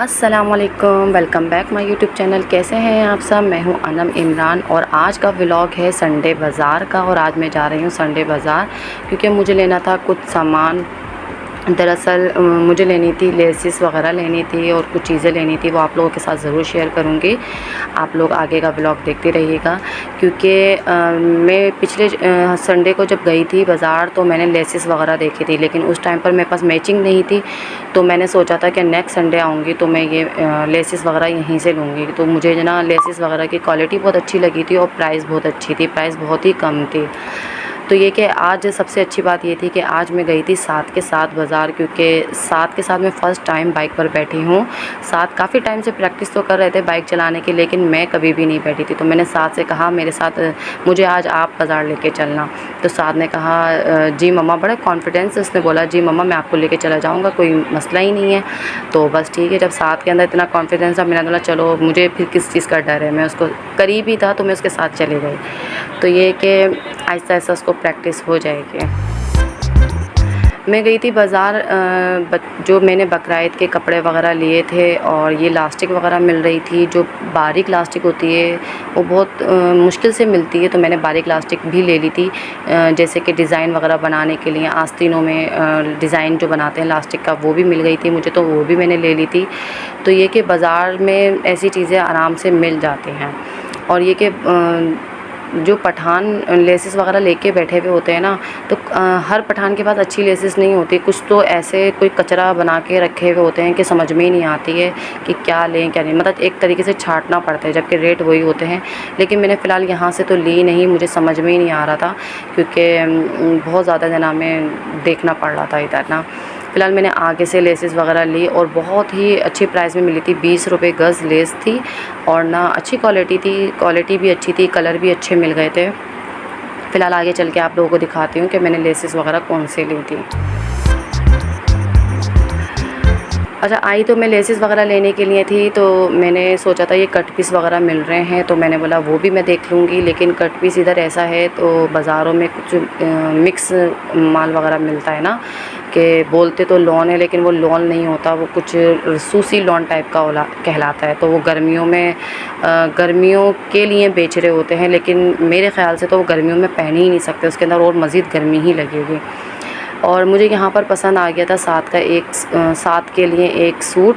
अस्सलामुअलैकुम, welcome back my YouTube channel. कैसे हैं आप सब? मैं हूं अनम इमरान और आज का व्लॉग है संडे बाज़ार का। और आज मैं जा रही हूं संडे बाज़ार क्योंकि मुझे लेना था कुछ सामान। दरअसल मुझे लेनी थी लेसिस वगैरह लेनी थी और कुछ चीज़ें लेनी थी, वो आप लोगों के साथ ज़रूर शेयर करूँगी। आप लोग आगे का व्लॉग देखते रहिएगा क्योंकि मैं पिछले संडे को जब गई थी बाज़ार तो मैंने लेसिस वगैरह देखी थी, लेकिन उस टाइम पर मेरे पास मैचिंग नहीं थी। तो मैंने सोचा था कि नेक्स्ट संडे आऊँगी तो मैं ये लेसिस वगैरह यहीं से लूँगी। तो मुझे जो ना लेसिस वगैरह की क्वालिटी बहुत अच्छी लगी थी और प्राइस बहुत अच्छी थी, प्राइस बहुत ही कम थी। तो ये कि आज सबसे अच्छी बात ये थी कि आज मैं गई थी 7 के 7 बाज़ार, क्योंकि 7 के 7 मैं फ़र्स्ट टाइम बाइक पर बैठी हूँ। 7 काफ़ी टाइम से प्रैक्टिस तो कर रहे थे बाइक चलाने की, लेकिन मैं कभी भी नहीं बैठी थी। तो मैंने 7 से कहा मेरे साथ मुझे आज आप बाज़ार लेके चलना। तो 7 ने कहा जी मम्मा, बड़े कॉन्फिडेंस से उसने बोला जी मम्मा मैं आपको लेके चला जाऊँगा, कोई मसला ही नहीं है। तो बस ठीक है, जब 7 के अंदर इतना कॉन्फिडेंस था मैंने बोला चलो, मुझे फिर किस चीज़ का डर है, मैं उसको करीब ही था तो मैं उसके साथ चली गई। तो ये कि आहिस्ता आहिस्ता उसको प्रैक्टिस हो जाएगी। मैं गई थी बाज़ार, जो मैंने बकरा-ईद के कपड़े वगैरह लिए थे और ये लास्टिक वगैरह मिल रही थी। जो बारीक लास्टिक होती है वो बहुत मुश्किल से मिलती है, तो मैंने बारीक लास्टिक भी ले ली थी। जैसे कि डिज़ाइन वगैरह बनाने के लिए आस्तीनों में डिज़ाइन जो बनाते हैं लास्टिक का, वो भी मिल गई थी मुझे, तो वो भी मैंने ले ली थी। तो ये कि बाज़ार में ऐसी चीज़ें आराम से मिल जाती हैं। और ये कि जो पठान लेसिस वगैरह लेके बैठे हुए होते हैं ना, तो हर पठान के पास अच्छी लेसिस नहीं होती। कुछ तो ऐसे कोई कचरा बना के रखे हुए होते हैं कि समझ में ही नहीं आती है कि क्या लें क्या नहीं, मतलब एक तरीके से छांटना पड़ता है जबकि रेट वही होते हैं। लेकिन मैंने फ़िलहाल यहाँ से तो ली नहीं, मुझे समझ में ही नहीं आ रहा था क्योंकि बहुत ज़्यादा जना में देखना पड़ रहा था इधर ना। फ़िलहाल मैंने आगे से लेसेस वगैरह ली और बहुत ही अच्छी प्राइस में मिली थी। 20 रुपये गज़ लेस थी और ना अच्छी क्वालिटी थी, क्वालिटी भी अच्छी थी, कलर भी अच्छे मिल गए थे। फ़िलहाल आगे चल के आप लोगों को दिखाती हूँ कि मैंने लेसेस वगैरह कौन से ली थी। अच्छा, आई तो मैं लेसिस वगैरह लेने के लिए थी, तो मैंने सोचा था ये कट पीस वगैरह मिल रहे हैं तो मैंने बोला वो भी मैं देख लूँगी। लेकिन कट पीस इधर ऐसा है, तो बाज़ारों में कुछ मिक्स माल वगैरह मिलता है ना, कि बोलते तो लॉन है लेकिन वो लॉन नहीं होता, वो कुछ सूसी लॉन टाइप का कहलाता है। तो वो गर्मियों में गर्मियों के लिए बेच रहे होते हैं, लेकिन मेरे ख़्याल से तो वो गर्मियों में पहन ही नहीं सकते, उसके अंदर और मज़ीद गर्मी ही लगेगी। और मुझे यहाँ पर पसंद आ गया था 7 के लिए एक सूट,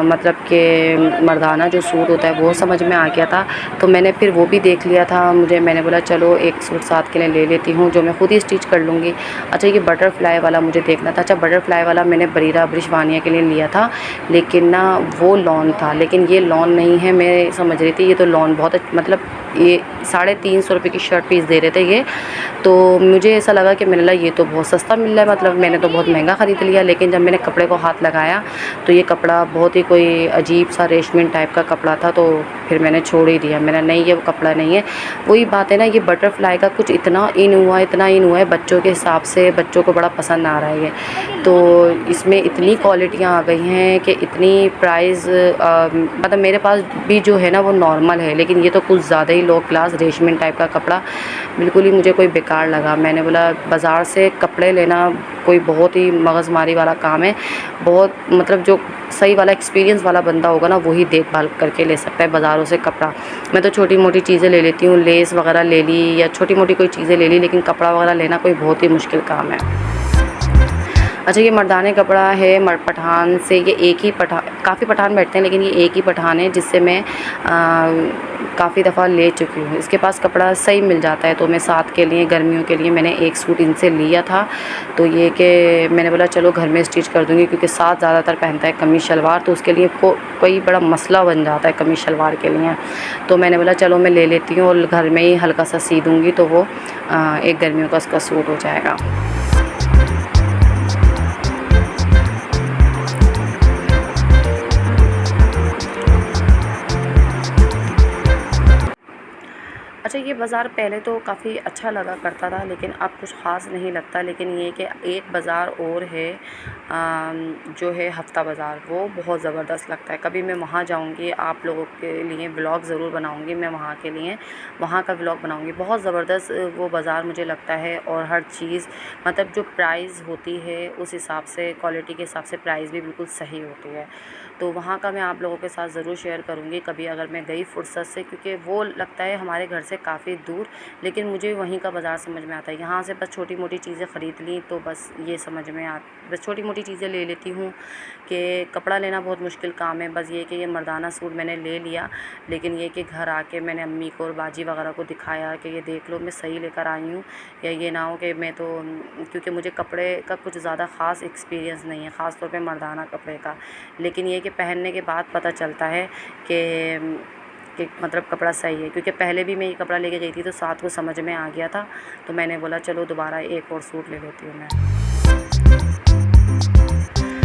मतलब कि मर्दाना जो सूट होता है वो समझ में आ गया था। तो मैंने फिर वो भी देख लिया था, मैंने बोला चलो एक सूट 7 के लिए ले लेती हूँ जो मैं ख़ुद ही स्टिच कर लूँगी। अच्छा, ये बटरफ्लाई वाला मुझे देखना था। अच्छा, बटरफ्लाई वाला मैंने बरीरा ब्रिशवानिया के लिए लिया था, लेकिन ना वो लॉन था, लेकिन ये लॉन नहीं है। मैं समझ रही थी ये तो लॉन बहुत मतलब ये 350 रुपये की शर्ट पीस दे रहे थे ये। तो मुझे ऐसा लगा कि मैंने ये तो बहुत सस्ता मिल रहा है, मतलब मैंने तो बहुत महंगा ख़रीद लिया। लेकिन जब मैंने कपड़े को हाथ लगाया तो ये कपड़ा बहुत ही कोई अजीब सा रेशमी टाइप का कपड़ा था, तो फिर मैंने छोड़ ही दिया। मैंने नहीं, ये वो कपड़ा नहीं है। वही बात है ना, ये बटरफ्लाई का कुछ इतना इन हुआ है बच्चों के हिसाब से, बच्चों को बड़ा पसंद आ रहा है ये। तो इसमें इतनी क्वालिटियाँ आ गई हैं कि इतनी प्राइस, मतलब मेरे पास भी जो है ना वो नॉर्मल है, लेकिन ये तो कुछ ज़्यादा ही लो क्लास रेशमी टाइप का कपड़ा बिल्कुल ही मुझे कोई बेकार लगा। मैंने बोला बाज़ार से कपड़े लेना कोई बहुत ही मगज़मारी वाला काम है। बहुत मतलब जो सही वाला एक्सपीरियंस वाला बंदा होगा ना, वही देखभाल करके ले सकता है बाज़ारों से कपड़ा। मैं तो छोटी मोटी चीज़ें ले लेती हूँ, लेस वगैरह ले ली या छोटी मोटी कोई चीज़ें ले ली, लेकिन कपड़ा वगैरह लेना कोई बहुत ही मुश्किल काम है। अच्छा, ये मर्दाने कपड़ा है पठान से। ये एक ही काफ़ी पठान बैठते हैं, लेकिन ये एक ही पठान है जिससे मैं काफ़ी दफ़ा ले चुकी हूँ। इसके पास कपड़ा सही मिल जाता है, तो मैं 7 के लिए गर्मियों के लिए मैंने एक सूट इनसे लिया था। तो ये कि मैंने बोला चलो घर में स्टिच कर दूँगी, क्योंकि 7 ज़्यादातर पहनता है कमीज़ शलवार, तो उसके लिए कोई बड़ा मसला बन जाता है कमीज़ शलवार के लिए। तो मैंने बोला चलो मैं ले लेती हूँ और घर में ही हल्का सा सी दूँगी, तो वो एक गर्मियों का उसका सूट हो जाएगा। अच्छा, ये बाज़ार पहले तो काफ़ी अच्छा लगा करता था, लेकिन अब कुछ ख़ास नहीं लगता। लेकिन ये कि एक बाज़ार और है जो है हफ्ता बाज़ार, वो बहुत ज़बरदस्त लगता है। कभी मैं वहाँ जाऊँगी, आप लोगों के लिए व्लॉग ज़रूर बनाऊँगी, मैं वहाँ के लिए वहाँ का व्लॉग बनाऊँगी। बहुत ज़बरदस्त वो बाज़ार मुझे लगता है, और हर चीज़ मतलब जो प्राइस होती है उस हिसाब से, क्वालिटी के हिसाब से प्राइस भी बिल्कुल सही होती है। तो वहाँ का मैं आप लोगों के साथ ज़रूर शेयर करूँगी कभी अगर मैं गई फुर्सत से, क्योंकि वो लगता है हमारे घर से काफ़ी दूर, लेकिन मुझे वहीं का बाज़ार समझ में आता है। यहाँ से बस छोटी मोटी चीज़ें ख़रीद ली तो बस ये समझ में बस छोटी मोटी चीज़ें ले लेती हूँ कि कपड़ा लेना बहुत मुश्किल काम है। बस ये कि ये मर्दाना सूट मैंने ले लिया, लेकिन ये कि घर आके मैंने अम्मी को और बाजी वगैरह को दिखाया कि ये देख लो मैं सही लेकर आई हूँ, या ये ना हो कि मैं तो, क्योंकि मुझे कपड़े का कुछ ज़्यादा ख़ास एक्सपीरियंस नहीं है, ख़ास तौर पे मर्दाना कपड़े का। लेकिन ये कि पहनने के बाद पता चलता है कि मतलब कपड़ा सही है, क्योंकि पहले भी मैं ये कपड़ा लेके गई थी तो साथ को समझ में आ गया था, तो मैंने बोला चलो दोबारा एक और सूट ले लेती हूँ मैं।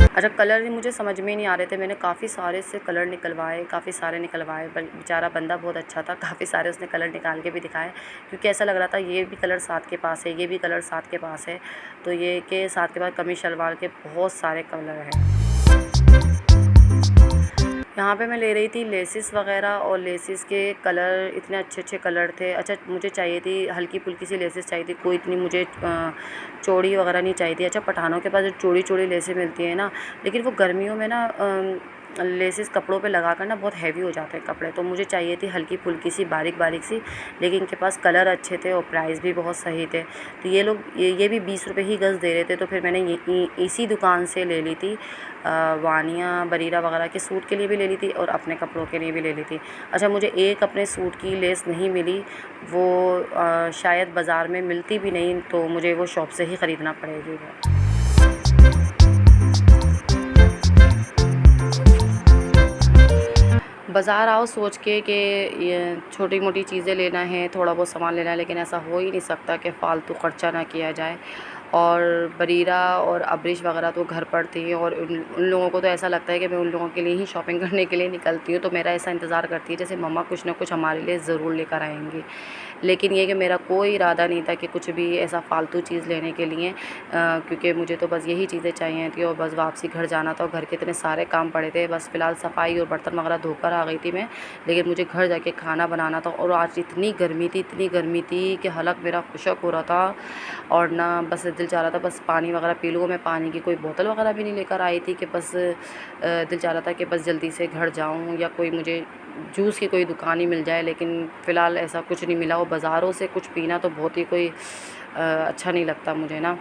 अच्छा, कलर मुझे समझ में ही नहीं आ रहे थे, मैंने काफ़ी सारे से कलर निकलवाए, काफ़ी सारे निकलवाए, बेचारा बंदा बहुत अच्छा था, काफ़ी सारे उसने कलर निकाल के भी दिखाए, क्योंकि ऐसा लग रहा था ये भी कलर साथ के पास है, ये भी कलर साथ के पास है, तो ये कि साथ के पास कमीज शलवार के बहुत सारे कलर हैं। यहाँ पे मैं ले रही थी लेसिस वगैरह, और लेसिस के कलर इतने अच्छे अच्छे कलर थे। अच्छा, मुझे चाहिए थी हल्की फुल्की सी लेसिस चाहिए थी, कोई इतनी मुझे चौड़ी वगैरह नहीं चाहिए थी। अच्छा, पठानों के पास जो चौड़ी चौड़ी लेसें मिलती हैं ना, लेकिन वो गर्मियों में ना लेसिस कपड़ों पे लगा कर ना बहुत हैवी हो जाते हैं कपड़े, तो मुझे चाहिए थी हल्की फुल्की सी बारीक बारीक सी, लेकिन इनके पास कलर अच्छे थे और प्राइस भी बहुत सही थे। तो ये लोग ये भी 20 रुपये ही गज़ दे रहे थे, तो फिर मैंने इसी दुकान से ले ली थी। वानिया बरीरा वगैरह के सूट के लिए भी ले ली थी और अपने कपड़ों के लिए भी ले ली थी। अच्छा, मुझे एक अपने सूट की लेस नहीं मिली, वो शायद बाज़ार में मिलती भी नहीं, तो मुझे वो शॉप से ही ख़रीदना पड़ेगी वो। बाज़ार आओ सोच के कि ये छोटी मोटी चीज़ें लेना है, थोड़ा बहुत सामान लेना है, लेकिन ऐसा हो ही नहीं सकता कि फ़ालतू ख़र्चा ना किया जाए। और बरीरा और अब्रिश वगैरह तो घर पर थी, और उन उन लोगों को तो ऐसा लगता है कि मैं उन लोगों के लिए ही शॉपिंग करने के लिए निकलती हूँ, तो मेरा ऐसा इंतज़ार करती है जैसे मम्मा कुछ ना कुछ हमारे लिए ज़रूर लेकर आएँगी। लेकिन ये कि मेरा कोई इरादा नहीं था कि कुछ भी ऐसा फ़ालतू चीज़ लेने के लिए, क्योंकि मुझे तो बस यही चीज़ें चाहिए थी, और बस वापसी घर जाना था, और घर के इतने सारे काम पड़े थे। बस फ़िलहाल सफाई और बर्तन वगैरह धोकर आ गई थी मैं, लेकिन मुझे घर जाके खाना बनाना था, और आज इतनी गर्मी थी कि हलक मेरा खुशक हो रहा था, और ना बस दिल चाह रहा था बस पानी वगैरह पी लूँ। मैं पानी की कोई बोतल वगैरह भी नहीं लेकर आई थी कि बस दिल चाह रहा था कि बस जल्दी से घर जाऊँ, या कोई मुझे जूस की कोई दुकान ही मिल जाए, लेकिन फ़िलहाल ऐसा कुछ नहीं मिला। और बाज़ारों से कुछ पीना तो बहुत ही कोई अच्छा नहीं लगता मुझे ना,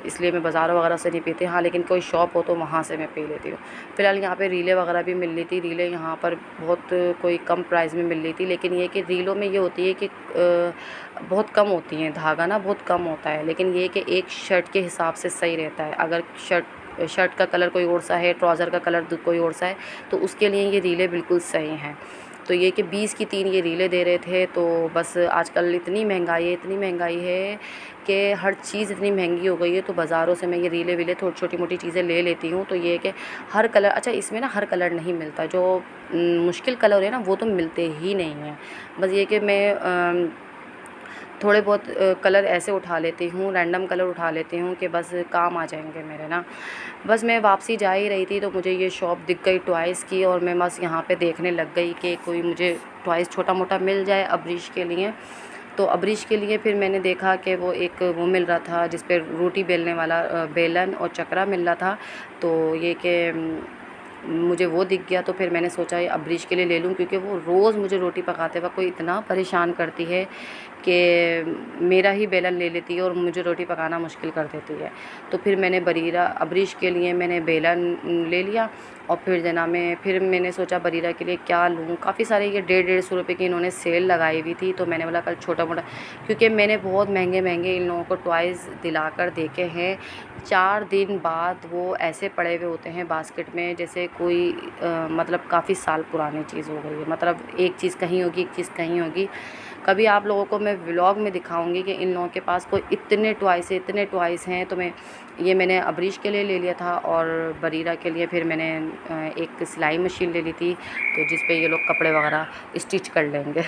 इसलिए मैं बाज़ारों वगैरह से नहीं पीती। हाँ, लेकिन कोई शॉप हो तो वहाँ से मैं पी लेती हूँ। फ़िलहाल यहाँ पे रीलें वगैरह भी मिल रही थी, रीलें यहाँ पर बहुत कोई कम प्राइस में मिल रही थी, लेकिन ये कि रीलों में ये होती है कि बहुत कम होती हैं, धागा ना बहुत कम होता है, लेकिन ये कि एक शर्ट के हिसाब से सही रहता है। अगर शर्ट का कलर कोई और सा है, ट्राउज़र का कलर कोई और सा है, तो उसके लिए ये रीलें बिल्कुल सही हैं। तो ये कि 20 की 3 ये रीलें दे रहे थे, तो बस आजकल इतनी महंगाई है कि हर चीज़ इतनी महंगी हो गई है, तो बाज़ारों से मैं ये रीलें वीलें थोड़ी छोटी-मोटी चीज़ें ले लेती हूँ। तो ये है कि हर कलर, अच्छा इसमें ना हर कलर नहीं मिलता, जो मुश्किल कलर है ना वो तो मिलते ही नहीं हैं। बस ये कि मैं थोड़े बहुत कलर ऐसे उठा लेती हूँ, रैंडम कलर उठा लेती हूँ कि बस काम आ जाएंगे मेरे ना। बस मैं वापसी जा ही रही थी, तो मुझे ये शॉप दिख गई टॉयज़ की, और मैं बस यहाँ पे देखने लग गई कि कोई मुझे टॉयज़ छोटा मोटा मिल जाए अब्रिश के लिए। तो अब्रिश के लिए फिर मैंने देखा कि वो मिल रहा था जिस पे रोटी बेलने वाला बेलन और चकरा मिल रहा था। तो ये कि मुझे वो दिख गया, तो फिर मैंने सोचा ये अब्रिश के लिए ले लूँ, क्योंकि वो रोज़ मुझे रोटी पकाते वक़्त कोई इतना परेशान करती है कि मेरा ही बेलन ले लेती है और मुझे रोटी पकाना मुश्किल कर देती है। तो फिर मैंने बरीरा अब्रिश के लिए मैंने बेलन ले लिया, और फिर मैंने सोचा बरीरा के लिए क्या लूँ। काफ़ी सारे ये 150 रुपये की इन्होंने सेल लगाई हुई थी, तो मैंने बोला कल छोटा-मोटा, क्योंकि मैंने बहुत महंगे-महंगे इन लोगों को टॉयज़ दिलाकर देखे हैं। 4 दिन बाद वो ऐसे पड़े हुए होते हैं बास्केट में जैसे कोई मतलब काफ़ी साल पुरानी चीज़ हो गई है। मतलब एक चीज़ कहीं होगी, एक चीज़ कहीं होगी। कभी आप लोगों को मैं व्लॉग में दिखाऊंगी कि इन लोगों के पास कोई इतने टॉयज़ हैं। तो मैंने अब्रिश के लिए ले लिया था, और बरीरा के लिए फिर मैंने एक सिलाई मशीन ले ली थी, तो जिस पे ये लोग कपड़े वगैरह स्टिच कर लेंगे।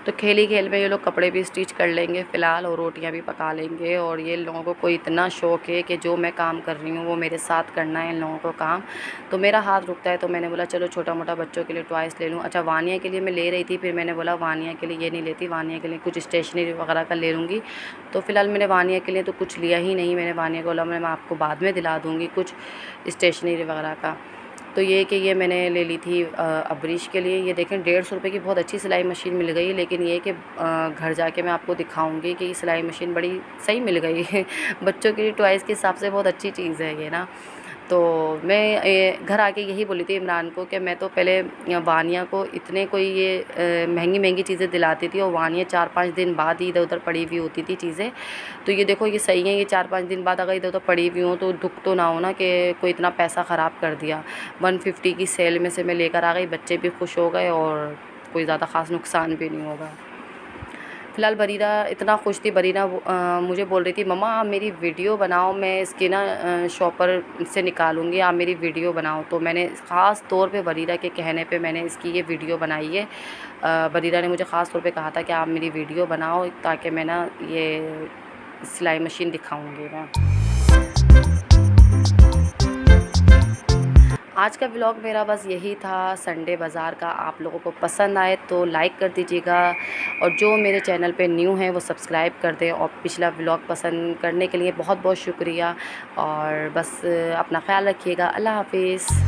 तो खेल ही खेल में ये लोग कपड़े भी स्टिच कर लेंगे फ़िलहाल, और रोटियां भी पका लेंगे। और ये लोगों को इतना शौक़ है कि जो मैं काम कर रही हूँ वो मेरे साथ करना है इन लोगों को काम। तो मेरा हाथ रुकता है, तो मैंने बोला चलो छोटा मोटा बच्चों के लिए टॉयज़ ले लूँ। अच्छा, वानिया के लिए मैं ले रही थी, फिर मैंने बोला वानिया के लिए ये नहीं लेती, वानिया के लिए कुछ स्टेशनरी वगैरह का ले लूँगी। तो फ़िलहाल मैंने वानिया के लिए तो कुछ लिया ही नहीं। मैंने वानिया को बोला मैं आपको बाद में दिला दूँगी कुछ स्टेशनरी वगैरह का। तो ये कि ये मैंने ले ली थी अब्रीश के लिए। ये देखें 150 रुपये की बहुत अच्छी सिलाई मशीन मिल गई है, लेकिन ये कि घर जाके मैं आपको दिखाऊंगी कि ये सिलाई मशीन बड़ी सही मिल गई है। बच्चों की टॉयज़ के हिसाब से बहुत अच्छी चीज़ है ये ना। तो मैं घर आके यही बोली थी इमरान को कि मैं तो पहले वानिया को इतने कोई ये महंगी महंगी चीज़ें दिलाती थी, और वानिया 4-5 दिन बाद ही इधर उधर पड़ी हुई होती थी चीज़ें। तो ये देखो ये सही है, ये 4-5 दिन बाद अगर इधर उधर पड़ी हुई हों तो दुख तो ना हो ना कि कोई इतना पैसा ख़राब कर दिया। 150 की सेल में से मैं लेकर आ गई, बच्चे भी खुश हो गए और कोई ज़्यादा ख़ास नुकसान भी नहीं होगा। फ़िलहाल बरीरा इतना खुश थी, बरीरा मुझे बोल रही थी मम्मा आप मेरी वीडियो बनाओ, मैं इसकी ना शॉपर से निकालूँगी, आप मेरी वीडियो बनाओ। तो मैंने ख़ास तौर पे बरीरा के कहने पे मैंने इसकी ये वीडियो बनाई है। बरीरा ने मुझे ख़ास तौर पे कहा था कि आप मेरी वीडियो बनाओ ताकि मैं ना ये सिलाई मशीन दिखाऊँगी मैं। आज का व्लॉग मेरा बस यही था संडे बाज़ार का। आप लोगों को पसंद आए तो लाइक कर दीजिएगा, और जो मेरे चैनल पे न्यू हैं वो सब्सक्राइब कर दें। और पिछला व्लॉग पसंद करने के लिए बहुत बहुत शुक्रिया। और बस अपना ख़्याल रखिएगा। अल्लाह हाफ़िज़।